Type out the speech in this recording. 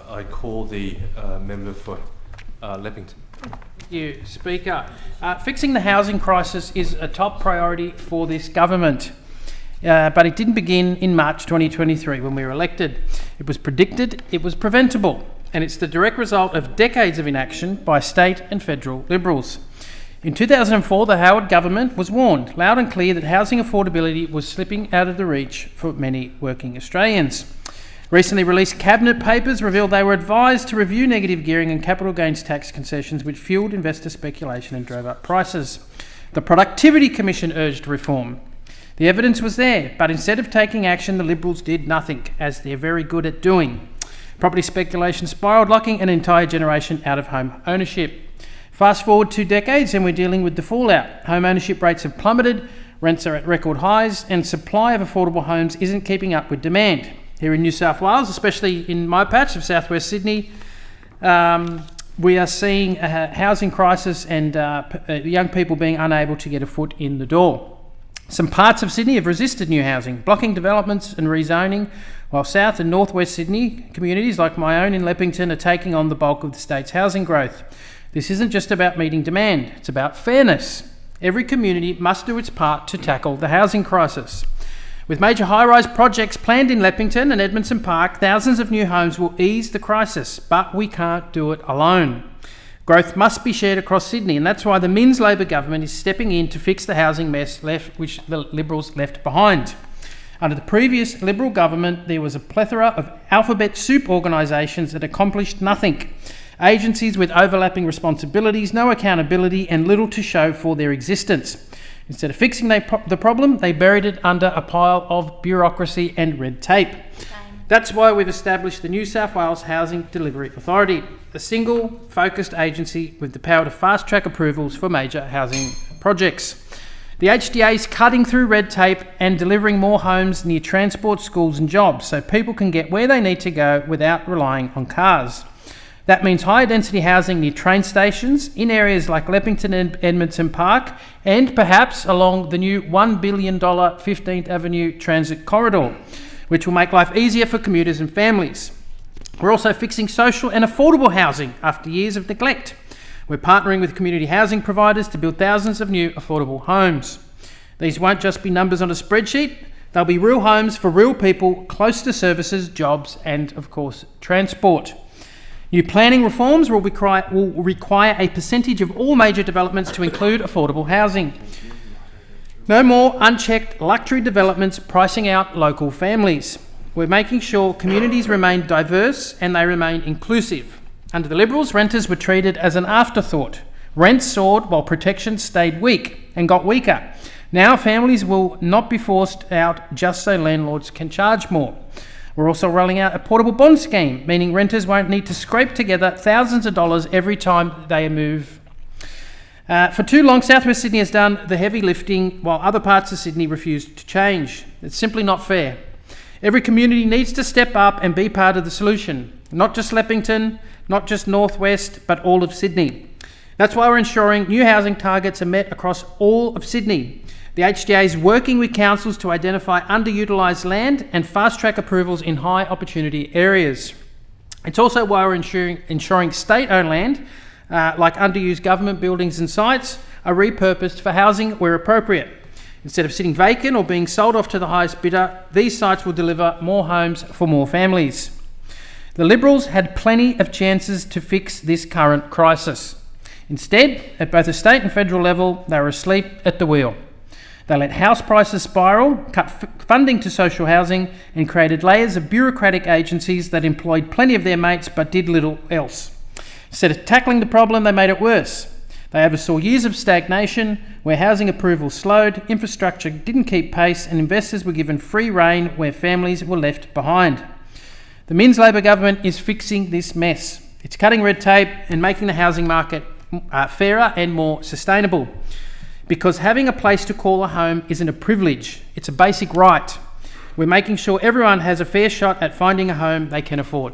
I call the member for Leppington. Thank you, Speaker. Fixing the housing crisis is a top priority for this government, but it didn't begin in March 2023 when we were elected. It was predicted, it was preventable, and it's the direct result of decades of inaction by state and federal Liberals. In 2004, the Howard government was warned loud and clear that housing affordability was slipping out of the reach for many working Australians. Recently released cabinet papers revealed they were advised to review negative gearing and capital gains tax concessions, which fuelled investor speculation and drove up prices. The Productivity Commission urged reform. The evidence was there, but instead of taking action, the Liberals did nothing, as they're very good at doing. Property speculation spiralled, locking an entire generation out of home ownership. Fast forward 2 decades and we're dealing with the fallout. Home ownership rates have plummeted, rents are at record highs, and supply of affordable homes isn't keeping up with demand. Here in New South Wales, especially in my patch of southwest Sydney, we are seeing a housing crisis and young people being unable to get a foot in the door. Some parts of Sydney have resisted new housing, blocking developments and rezoning, while South and Northwest Sydney communities like my own in Leppington are taking on the bulk of the state's housing growth. This isn't just about meeting demand, it's about fairness. Every community must do its part to tackle the housing crisis. With major high-rise projects planned in Leppington and Edmondson Park, thousands of new homes will ease the crisis, but we can't do it alone. Growth must be shared across Sydney, and that's why the Minns Labor government is stepping in to fix the housing mess which the Liberals left behind. Under the previous Liberal government, there was a plethora of alphabet soup organisations that accomplished nothing. Agencies with overlapping responsibilities, no accountability, and little to show for their existence. Instead of fixing the problem, they buried it under a pile of bureaucracy and red tape. That's why we've established the New South Wales Housing Delivery Authority, a single focused agency with the power to fast-track approvals for major housing projects. The HDA is cutting through red tape and delivering more homes near transport, schools and jobs so people can get where they need to go without relying on cars. That means higher density housing near train stations, in areas like Leppington and Edmondson Park, and perhaps along the new $1 billion 15th Avenue Transit Corridor, which will make life easier for commuters and families. We're also fixing social and affordable housing after years of neglect. We're partnering with community housing providers to build thousands of new affordable homes. These won't just be numbers on a spreadsheet, they'll be real homes for real people close to services, jobs and, of course, transport. New planning reforms will require a percentage of all major developments to include affordable housing. No more unchecked luxury developments pricing out local families. We're making sure communities remain diverse and they remain inclusive. Under the Liberals, renters were treated as an afterthought. Rents soared while protection stayed weak and got weaker. Now families will not be forced out just so landlords can charge more. We're also rolling out a portable bond scheme, meaning renters won't need to scrape together thousands of dollars every time they move. For too long, Southwest Sydney has done the heavy lifting while other parts of Sydney refuse to change. It's simply not fair. Every community needs to step up and be part of the solution. Not just Leppington, not just Northwest, but all of Sydney. That's why we're ensuring new housing targets are met across all of Sydney. The HDA is working with councils to identify underutilised land and fast-track approvals in high opportunity areas. It's also why we're ensuring state-owned land, like underused government buildings and sites, are repurposed for housing where appropriate. Instead of sitting vacant or being sold off to the highest bidder, these sites will deliver more homes for more families. The Liberals had plenty of chances to fix this current crisis. Instead, at both the state and federal level, they were asleep at the wheel. They let house prices spiral, cut funding to social housing, and created layers of bureaucratic agencies that employed plenty of their mates but did little else. Instead of tackling the problem, they made it worse. They oversaw years of stagnation, where housing approval slowed, infrastructure didn't keep pace, and investors were given free rein where families were left behind. The Minns Labor government is fixing this mess. It's cutting red tape and making the housing market fairer and more sustainable. Because having a place to call a home isn't a privilege, it's a basic right. We're making sure everyone has a fair shot at finding a home they can afford.